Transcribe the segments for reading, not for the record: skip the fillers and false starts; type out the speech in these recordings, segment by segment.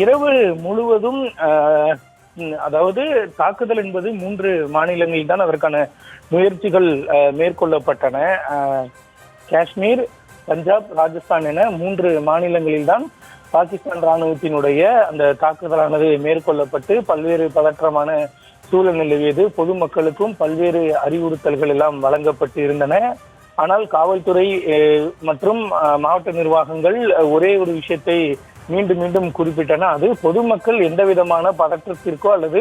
இரவு முழுவதும் அதாவது தாக்குதல் என்பது 3 மாநிலங்களில் தான் அதற்கான முயற்சிகள் மேற்கொள்ளப்பட்டன. காஷ்மீர், பஞ்சாப், ராஜஸ்தான் என 3 மாநிலங்களில் தான் பாகிஸ்தான் ராணுவத்தினுடைய அந்த தாக்குதலானது மேற்கொள்ளப்பட்டு பல்வேறு பதற்றமான சூழல் நிலவியது. பொதுமக்களுக்கும் பல்வேறு அறிவுறுத்தல்கள் எல்லாம் வழங்கப்பட்டு இருந்தன. ஆனால் காவல்துறை மற்றும் மாவட்ட நிர்வாகங்கள் ஒரே ஒரு விஷயத்தை மீண்டும் மீண்டும் குறிப்பிட்டன. அது பொதுமக்கள் எந்த விதமான பதற்றத்திற்கோ அல்லது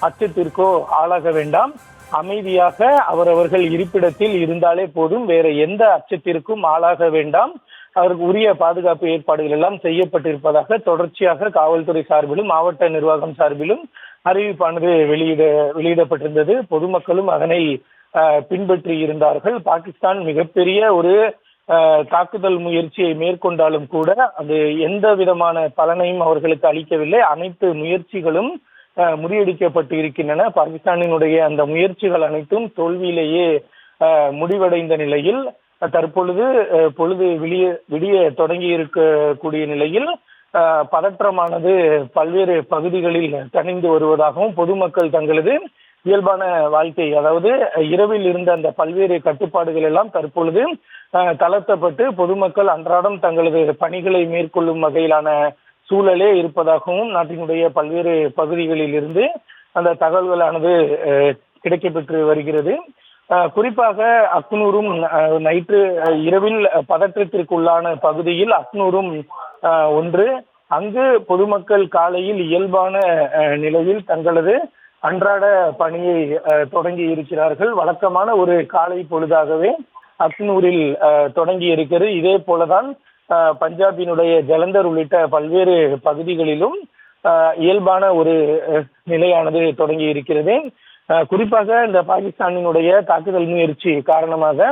அச்சத்திற்கோ ஆளாக வேண்டாம், அமைதியாக அவரவர்கள் இருப்பிடத்தில் இருந்தாலே போதும், வேற எந்த அச்சத்திற்கும் ஆளாக வேண்டாம், அதற்கு உரிய பாதுகாப்பு ஏற்பாடுகள் எல்லாம் செய்யப்பட்டிருப்பதாக தொடர்ச்சியாக காவல்துறை சார்பிலும் மாவட்ட நிர்வாகம் சார்பிலும் அறிவிப்பானது வெளியிடப்பட்டிருந்தது. பொதுமக்களும் அதனை பின்பற்றி இருந்தார்கள். பாகிஸ்தான் மிகப்பெரிய ஒரு தாக்குதல் முயற்சியை மேற்கொண்டாலும் கூட அது எந்த விதமான பலனையும் அவர்களுக்கு அளிக்கவில்லை. அனைத்து முயற்சிகளும் முறியடிக்கப்பட்டு இருக்கின்றன. பாகிஸ்தானினுடைய அந்த முயற்சிகள் அனைத்தும் தோல்வியிலேயே முடிவடைந்த நிலையில் தற்பொழுது பொழுது விடிய தொடங்கி இருக்கக்கூடிய நிலையில் பதற்றமானது பல்வேறு பகுதிகளில் தணிந்து வருவதாகவும் பொதுமக்கள் தங்களது இயல்பான வாழ்க்கை, அதாவது இரவில் இருந்த அந்த பல்வேறு கட்டுப்பாடுகள் எல்லாம் தற்பொழுது தளர்த்தப்பட்டு பொதுமக்கள் அன்றாடம் தங்களது பணிகளை மேற்கொள்ளும் வகையிலான சூழலே இருப்பதாகவும் நாட்டினுடைய பல்வேறு பகுதிகளில் இருந்து அந்த தகவல்களானது கிடைக்கப்பெற்று வருகிறது. குறிப்பாக அக்னூரும் நைட்டு இரவில் பதற்றத்திற்குள்ளான பகுதியில் அக்னூரும் ஒன்று. அங்கு பொதுமக்கள் காலையில் இயல்பான நிலையில் தங்களது அன்றாட பணியை தொடங்கி இருக்கிறார்கள். வழக்கமான ஒரு காலை பொழுதாகவே அக்னூரில் தொடங்கி இருக்கிறது. இதே போலதான் பஞ்சாபினுடைய ஜலந்தர் உள்ளிட்ட பல்வேறு பகுதிகளிலும் இயல்பான ஒரு நிலையானது தொடங்கி இருக்கிறது. குறிப்பாக இந்த பாகிஸ்தானினுடைய தாக்குதல் முயற்சி காரணமாக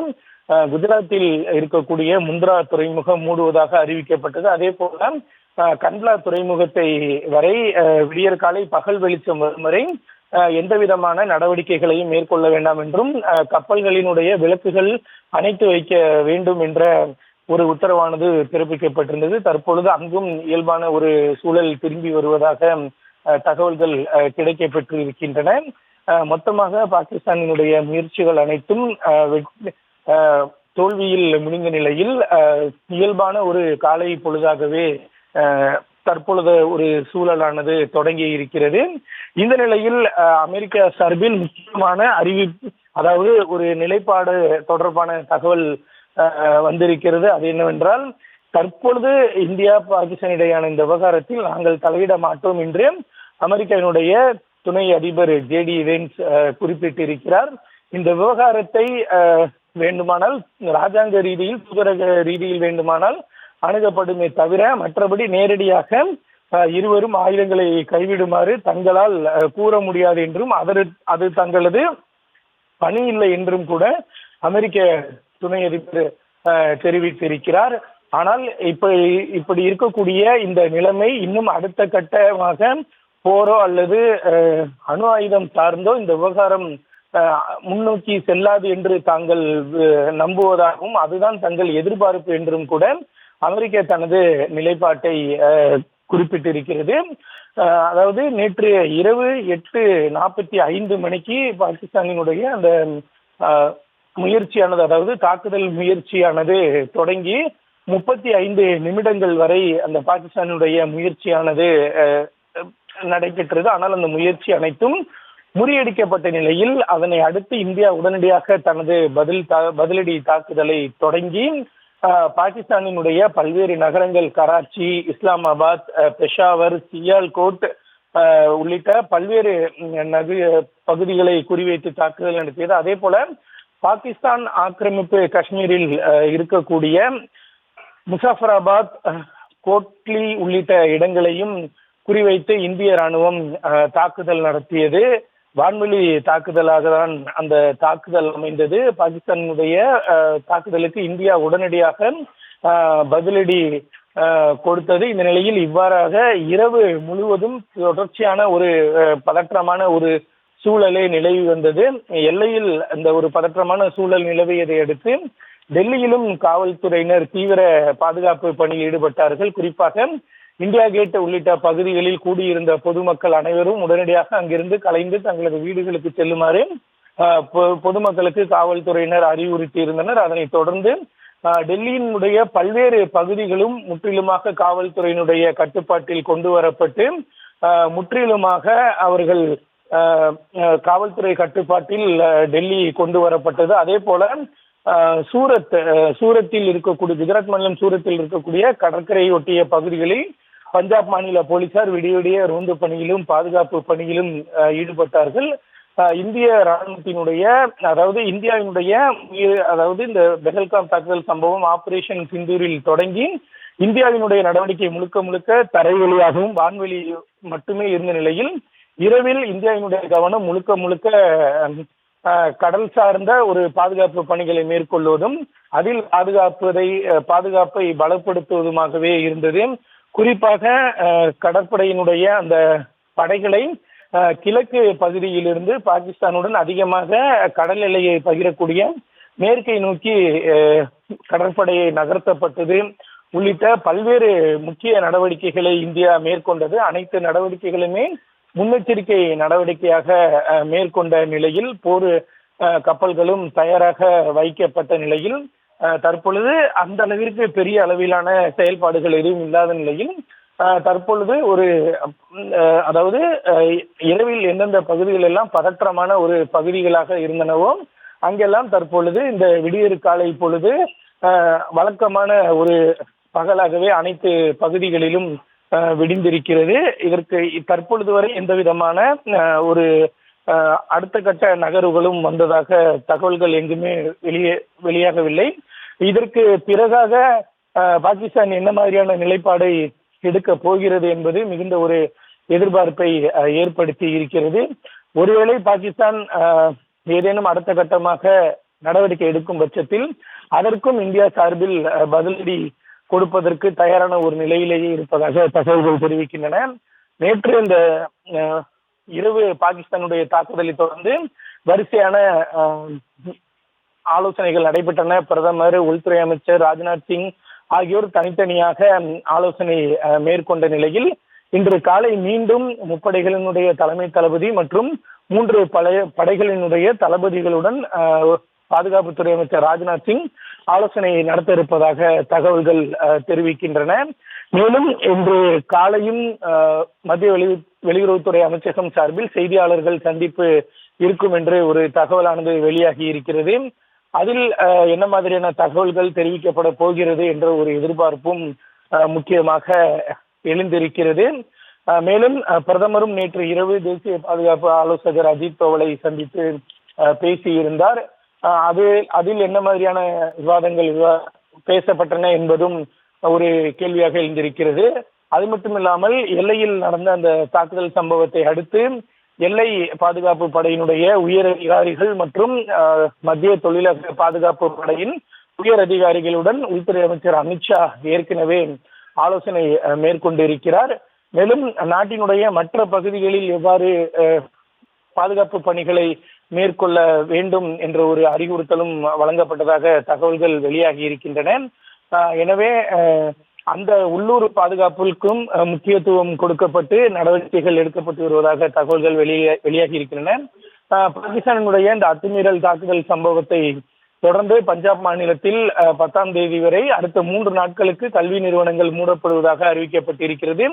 குஜராத்தில் இருக்கக்கூடிய முந்த்ரா துறைமுகம் மூடுவதாக அறிவிக்கப்பட்டது. அதே போல கண்ட்லா துறைமுகத்தை வரை விடியற்காலை பகல் வெளிச்சம் வரும் வரை எந்த விதமான நடவடிக்கைகளையும் மேற்கொள்ள வேண்டாம் என்றும் கப்பல்களினுடைய விளக்குகள் அணைத்து வைக்க வேண்டும் என்ற ஒரு உத்தரவானது பிறப்பிக்கப்பட்டிருந்தது. தற்பொழுது அங்கும் இயல்பான ஒரு சூழல் திரும்பி வருவதாக தகவல்கள் கிடைக்கப்பெற்று இருக்கின்றன. மொத்தமாக பாகிஸ்தானினுடைய முயற்சிகள் அனைத்தும் தோல்வியில் முடிந்த நிலையில் இயல்பான ஒரு காலை பொழுதாகவே தற்பொழுது ஒரு சூழலானது தொடங்கி இருக்கிறது. இந்த நிலையில் அமெரிக்கா சார்பில் முக்கியமான அறிவிப்பு, அதாவது ஒரு நிலைப்பாடு தொடர்பான தகவல் வந்திருக்கிறது. அது என்னவென்றால், தற்பொழுது இந்தியா பாகிஸ்தான் இடையான இந்த விவகாரத்தில் நாங்கள் தலையிட மாட்டோம் என்று அமெரிக்காவினுடைய துணை அதிபர் ஜேடி வேன்ஸ் குறிப்பிட்டிருக்கிறார். இந்த விவகாரத்தை வேண்டுமானால் ராஜாங்க ரீதியில் தூதரக ரீதியில் வேண்டுமானால் அணுகப்படுமே தவிர மற்றபடி நேரடியாக இருவரும் ஆயுதங்களை கைவிடுமாறு தங்களால் கூற முடியாது என்றும் அது தங்களது பணி இல்லை என்றும் கூட அமெரிக்க துணை அதிபர் தெரிவித்திருக்கிறார். ஆனால் இப்படி இருக்கக்கூடிய இந்த நிலைமை இன்னும் அடுத்த கட்டமாக போரோ அல்லது அணு ஆயுதம் சார்ந்தோ இந்த விவகாரம் முன்னோக்கி செல்லாது என்று தாங்கள் நம்புவதாகவும் அதுதான் தங்கள் எதிர்பார்ப்பு என்றும் கூட அமெரிக்கா தனது நிலைப்பாட்டை குறிப்பிட்டிருக்கிறது. அதாவது நேற்று இரவு 8:45 மணிக்கு பாகிஸ்தானினுடைய அந்த முயற்சியானது, அதாவது தாக்குதல் முயற்சியானது தொடங்கி 35 நிமிடங்கள் வரை அந்த பாகிஸ்தானுடைய முயற்சியானது நடைபெற்றது. ஆனால் அந்த முயற்சி அனைத்தும் முறியடிக்கப்பட்ட நிலையில் அதனை அடுத்து இந்தியா உடனடியாக தனது பதிலடி தாக்குதலை தொடங்கி பாகிஸ்தானினுடைய பல்வேறு நகரங்கள் கராச்சி, இஸ்லாமாபாத், பெஷாவர், சியால்கோட் உள்ளிட்ட பல்வேறு பகுதிகளை குறிவைத்து தாக்குதல் நடத்தியது. அதே போல பாகிஸ்தான் ஆக்கிரமிப்பு காஷ்மீரில் இருக்கக்கூடிய முசாஃபராபாத், கோட்லி உள்ளிட்ட இடங்களையும் குறிவைத்து இந்திய ராணுவம் தாக்குதல் நடத்தியது. வான்வெளி தாக்குதலாக தான் அந்த தாக்குதல் அமைந்தது. பாகிஸ்தானுடைய தாக்குதலுக்கு இந்தியா உடனடியாக பதிலடி கொடுத்தது. இந்த நிலையில் இவ்வாறாக இரவு முழுவதும் தொடர்ச்சியான ஒரு பதற்றமான ஒரு சூழலே நிலவி வந்தது. எல்லையில் அந்த ஒரு பதற்றமான சூழல் நிலவியதை அடுத்து டெல்லியிலும் காவல்துறையினர் தீவிர பாதுகாப்பு பணியில் ஈடுபட்டார்கள். குறிப்பாக இந்தியா கேட் உள்ளிட்ட பகுதிகளில் கூடியிருந்த பொதுமக்கள் அனைவரும் உடனடியாக அங்கிருந்து கலைந்து தங்களது வீடுகளுக்கு செல்லுமாறு பொதுமக்களுக்கு காவல்துறையினர் அறிவுறுத்தி இருந்தனர். அதனைத் தொடர்ந்து டெல்லியினுடைய பல்வேறு பகுதிகளும் முற்றிலுமாக காவல்துறையினுடைய கட்டுப்பாட்டில் கொண்டு வரப்பட்டு முற்றிலுமாக அவர்கள் காவல்துறை கட்டுப்பாட்டில் டெல்லி கொண்டு வரப்பட்டது. அதே போல சூரத்தில் இருக்கக்கூடிய குஜராத் மாநிலம் சூரத்தில் இருக்கக்கூடிய கடற்கரை ஒட்டிய பகுதிகளில் பஞ்சாப் மாநில போலீசார் விடிய ரோந்து பணியிலும் பாதுகாப்பு பணியிலும் ஈடுபட்டார்கள். இந்திய ராணுவத்தினுடைய அதாவது இந்தியாவினுடைய அதாவது இந்த பெஹல்காம் தாக்குதல் சம்பவம் ஆபரேஷன் சிந்தூரில் தொடங்கி இந்தியாவினுடைய நடவடிக்கை முழுக்க முழுக்க தரைவெளியாகவும் வான்வெளி மட்டுமே இருந்த நிலையில் இரவில் இந்தியாவினுடைய கவனம் முழுக்க முழுக்க கடல் சார்ந்த ஒரு பாதுகாப்பு பணிகளை மேற்கொள்வதும் அதில் பாதுகாப்பை பலப்படுத்துவதுமாகவே இருந்தது. குறிப்பாக கடற்படையினுடைய அந்த படைகளை கிழக்கு பகுதியிலிருந்து பாகிஸ்தானுடன் அதிகமாக கடல் எல்லையை பகிரக்கூடிய மேற்கை நோக்கி கடற்படையை நகர்த்தப்பட்டது உள்ளிட்ட பல்வேறு முக்கிய நடவடிக்கைகளை இந்தியா மேற்கொண்டது. அனைத்து நடவடிக்கைகளுமே முன்னெச்சரிக்கை நடவடிக்கையாக மேற்கொண்ட நிலையில் போர் கப்பல்களும் தயாராக வைக்கப்பட்ட நிலையில் தற்பொழுது அந்த அளவிற்கு பெரிய அளவிலான செயல்பாடுகள் எதுவும் இல்லாத நிலையில் தற்பொழுது ஒரு அதாவது இரவில் எந்தெந்த பகுதிகள் எல்லாம் பதற்றமான ஒரு பகுதிகளாக இருந்தனவோ அங்கெல்லாம் தற்பொழுது இந்த விடியற் காலை பொழுது வழக்கமான ஒரு பகலாகவே அனைத்து பகுதிகளிலும் விடிந்திருக்கிறது. இதற்கு தற்பொழுது வரை எந்த விதமான ஒரு அடுத்த கட்ட நகர்வுகளும் வந்ததாக தகவல்கள் எங்குமே வெளியாகவில்லை. இதற்கு பிறகாக பாகிஸ்தான் என்ன மாதிரியான நிலைப்பாடை எடுக்க போகிறது என்பது மிகுந்த ஒரு எதிர்பார்ப்பை ஏற்படுத்தி இருக்கிறது. ஒருவேளை பாகிஸ்தான் ஏதேனும் அடுத்த கட்டமாக நடவடிக்கை எடுக்கும் பட்சத்தில் அதற்கும் இந்தியா சார்பில் பதிலடி கொடுப்பதற்கு தயாரான ஒரு நிலையிலேயே இருப்பதாக தகவல்கள் தெரிவிக்கின்றன. நேற்று இந்த இரவு பாகிஸ்தானுடைய தாக்குதலை தொடர்ந்து வரிசையான ஆலோசனைகள் நடைபெற்றன. பிரதமர், உள்துறை அமைச்சர் ராஜ்நாத் சிங் ஆகியோர் தனித்தனியாக ஆலோசனை மேற்கொண்ட நிலையில் இன்று காலை மீண்டும் முப்படைகளினுடைய தலைமை தளபதி மற்றும் 3 படைகளினுடைய தளபதிகளுடன் பாதுகாப்புத்துறை அமைச்சர் ராஜ்நாத் சிங் ஆலோசனை நடத்த இருப்பதாக தகவல்கள் தெரிவிக்கின்றன. மேலும் இன்று காலையும் மத்திய வெளியுறவுத்துறை அமைச்சகம் சார்பில் செய்தியாளர்கள் சந்திப்பு இருக்கும் என்று ஒரு தகவலானது வெளியாகி இருக்கிறது. அதில் என்ன மாதிரியான தகவல்கள் தெரிவிக்கப்பட போகிறது என்ற ஒரு எதிர்பார்ப்பும் முக்கியமாக எழுந்திருக்கிறது. மேலும் பிரதமரும் நேற்று இரவு தேசிய பாதுகாப்பு ஆலோசகர் அஜித் தோவலை சந்தித்து பேசியிருந்தார். அதில் என்ன மாதிரியான விவாதங்கள் பேசப்பட்டன என்பதும் ஒரு கேள்வியாக எழுந்திருக்கிறது. அது மட்டுமில்லாமல் எல்லையில் நடந்த அந்த தாக்குதல் சம்பவத்தை அடுத்து எல்லை பாதுகாப்பு படையினுடைய உயர் அதிகாரிகள் மற்றும் மத்திய தொழிலக பாதுகாப்பு படையின் உயர் அதிகாரிகளுடன் உள்துறை அமைச்சர் அமித்ஷா ஏற்கனவே ஆலோசனை மேற்கொண்டிருக்கிறார். மேலும் நாட்டினுடைய மற்ற பகுதிகளில் எவ்வாறு பாதுகாப்பு பணிகளை மேற்கொள்ள வேண்டும் என்ற ஒரு அறிவுறுத்தலும் வழங்கப்பட்டதாக தகவல்கள் வெளியாகி இருக்கின்றன. எனவே அந்த உள்ளூர் பாதுகாப்புக்கும் முக்கியத்துவம் கொடுக்கப்பட்டு நடவடிக்கைகள் எடுக்கப்பட்டு வருவதாக தகவல்கள் வெளியாகி இருக்கின்றன. பாகிஸ்தானுடைய இந்த அத்துமீறல் தாக்குதல் சம்பவத்தை தொடர்ந்து பஞ்சாப் மாநிலத்தில் 10ஆம் தேதி வரை அடுத்த 3 நாட்களுக்கு கல்வி நிறுவனங்கள் மூடப்படுவதாக அறிவிக்கப்பட்டிருக்கிறது.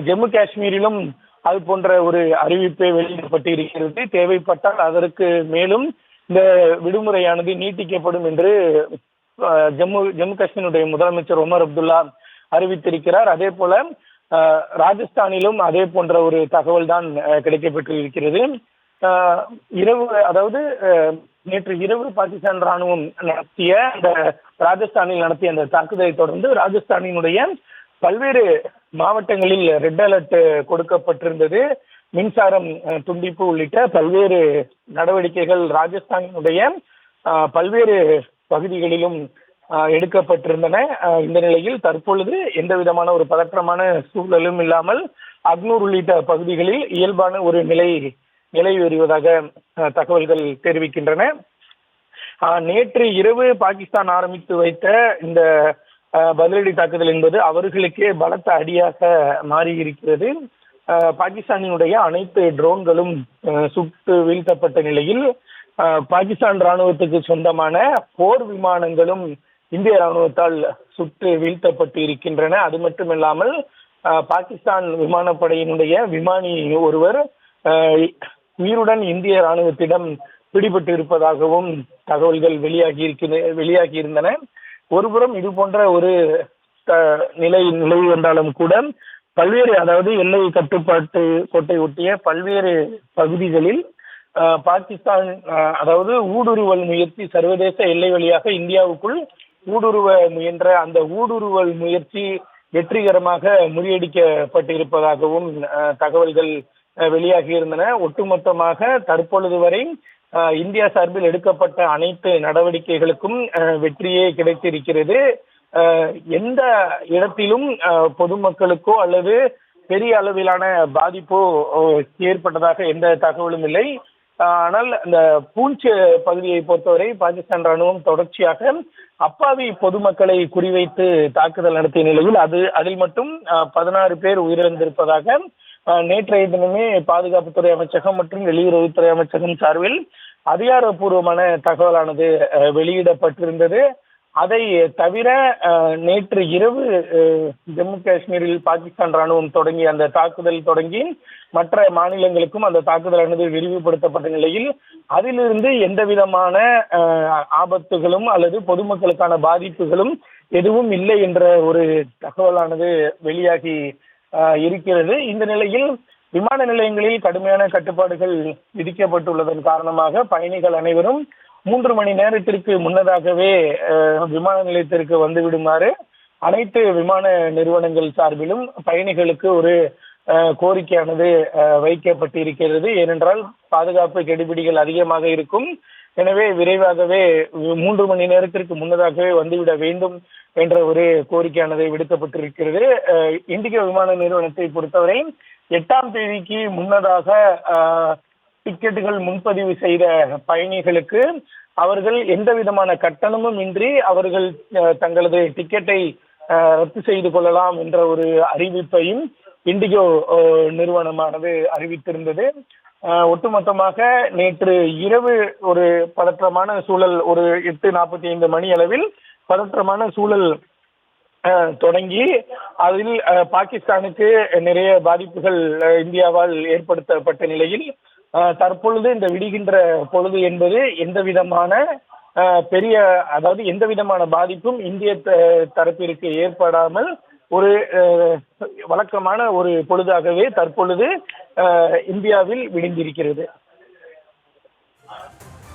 ஜம்மு காஷ்மீரிலும் அது போன்ற ஒரு அறிவிப்பை வெளியிடப்பட்டு இருக்கிறது. தேவைப்பட்டால் அதற்கு மேலும் இந்த விடுமுறையானது நீட்டிக்கப்படும் என்று ஜம்மு காஷ்மீருடைய முதலமைச்சர் உமர் அப்துல்லா அறிவித்திருக்கிறார். அதே போல ராஜஸ்தானிலும் அதே போன்ற ஒரு தகவல் தான் கிடைக்கப்பட்டு இருக்கிறது. நேற்று இரவு பாகிஸ்தான் ராணுவம் நடத்திய அந்த ராஜஸ்தானில் நடத்திய அந்த தாக்குதலை தொடர்ந்து ராஜஸ்தானினுடைய பல்வேறு மாவட்டங்களில் ரெட் அலர்ட் கொடுக்கப்பட்டிருந்தது. மின்சாரம் துண்டிப்பு உள்ளிட்ட பல்வேறு நடவடிக்கைகள் ராஜஸ்தானினுடைய பல்வேறு பகுதிகளிலும் எடுக்கப்பட்டிருந்தன. இந்த நிலையில் தற்பொழுது எந்த விதமான ஒரு பதற்றமான சூழலும் இல்லாமல் அக்னூர் உள்ளிட்ட பகுதிகளில் இயல்பான ஒரு நிலை வருவதாக தகவல்கள் தெரிவிக்கின்றன. நேற்று இரவு பாகிஸ்தான் ஆரம்பித்து வைத்த இந்த பதிலடி தாக்குதல் என்பது அவர்களுக்கே பலத்த அடியாக மாறி இருக்கிறது. பாகிஸ்தானினுடைய அனைத்து ட்ரோன்களும் சுட்டு வீழ்த்தப்பட்ட நிலையில் பாகிஸ்தான் ராணுவத்துக்கு சொந்தமான போர் விமானங்களும் இந்திய ராணுவத்தால் சுட்டு வீழ்த்தப்பட்டு இருக்கின்றன. அது மட்டுமில்லாமல் பாகிஸ்தான் விமானப்படையினுடைய விமானி ஒருவர் உயிருடன் இந்திய ராணுவத்திடம் பிடிபட்டு இருப்பதாகவும் தகவல்கள் வெளியாகி இருந்தன. ஒருபுறம் இது போன்ற ஒரு நிலை என்றாலும் கூட பல்வேறு, அதாவது எல்லை கட்டுப்பாட்டு கோட்டை ஒட்டிய பல்வேறு பகுதிகளில் பாகிஸ்தான் அதாவது ஊடுருவல் முயற்சி, சர்வதேச எல்லை வழியாக இந்தியாவுக்குள் ஊடுருவ முயன்ற அந்த ஊடுருவல் முயற்சி வெற்றிகரமாக முறியடிக்கப்பட்டிருப்பதாகவும் தகவல்கள் வெளியாகி இருந்தன. ஒட்டுமொத்தமாக தற்பொழுது வரை இந்தியா சார்பில் எடுக்கப்பட்ட அனைத்து நடவடிக்கைகளுக்கும் வெற்றியே கிடைத்திருக்கிறது. எந்த இடத்திலும் பொதுமக்களுக்கோ அல்லது பெரிய அளவிலான பாதிப்போ ஏற்பட்டதாக எந்த தகவலும் இல்லை. ஆனால் இந்த பூஞ்ச் பகுதியை பொறுத்தவரை பாகிஸ்தான் ராணுவம் தொடர்ச்சியாக அப்பாவி பொதுமக்களை குறிவைத்து தாக்குதல் நடத்திய நிலையில் அதில் மட்டும் 16 பேர் உயிரிழந்திருப்பதாக நேற்றைய தினமே பாதுகாப்புத்துறை அமைச்சகம் மற்றும் வெளியுறவுத்துறை அமைச்சகம் சார்பில் அதிகாரப்பூர்வமான தகவலானது வெளியிடப்பட்டிருந்தது. அதை தவிர நேற்று இரவு ஜம்மு காஷ்மீரில் பாகிஸ்தான் ராணுவம் தொடங்கி அந்த தாக்குதல் தொடங்கி மற்ற மாநிலங்களுக்கும் அந்த தாக்குதலானது விரிவுபடுத்தப்பட்ட நிலையில் அதிலிருந்து எந்த விதமான ஆபத்துகளும் அல்லது பொதுமக்களுக்கான பாதிப்புகளும் எதுவும் இல்லை என்ற ஒரு தகவலானது வெளியாகி இருக்கிறது. இந்த நிலையில் விமான நிலையங்களில் கடுமையான கட்டுப்பாடுகள் விதிக்கப்பட்டுள்ளதன் காரணமாக பயணிகள் அனைவரும் 3 மணி நேரத்திற்கு முன்னதாகவே விமான நிலையத்திற்கு வந்து விடுமாறு அனைத்து விமான நிறுவனங்கள் சார்பிலும் பயணிகளுக்கு ஒரு கோரிக்கையானது வைக்கப்பட்டிருக்கிறது. ஏனென்றால் பாதுகாப்பு கெடுபிடிகள் அதிகமாக இருக்கும். எனவே விரைவாகவே 3 மணி நேரத்திற்கு முன்னதாகவே வந்துவிட வேண்டும் என்ற ஒரு கோரிக்கையானது விடுக்கப்பட்டிருக்கிறது. இண்டிகோ விமான நிறுவனத்தை பொறுத்தவரை 8ஆம் தேதிக்கு முன்னதாக டிக்கெட்டுகள் முன்பதிவு செய்த பயணிகளுக்கு அவர்கள் எந்த விதமான கட்டணமும் இன்றி அவர்கள் தங்களது டிக்கெட்டை ரத்து செய்து கொள்ளலாம் என்ற ஒரு அறிவிப்பையும் இண்டிகோ நிறுவனமானது அறிவித்திருந்தது. ஒட்டுமொத்தமாக நேற்று இரவு ஒரு பதற்றமான சூழல், ஒரு 8:45 மணி அளவில் பதற்றமான சூழல் தொடங்கி அதில் பாகிஸ்தானுக்கு நிறைய பாதிப்புகள் இந்தியாவால் ஏற்படுத்தப்பட்ட நிலையில் தற்பொழுது இந்த விடுகின்ற பொழுது என்பது எந்த விதமான எந்த விதமான பாதிப்பும் இந்திய தரப்பிற்கு ஏற்படாமல் ஒரு வழக்கமான ஒரு பொழுதாகவே தற்பொழுது இந்தியாவில் விடிந்திருக்கிறது.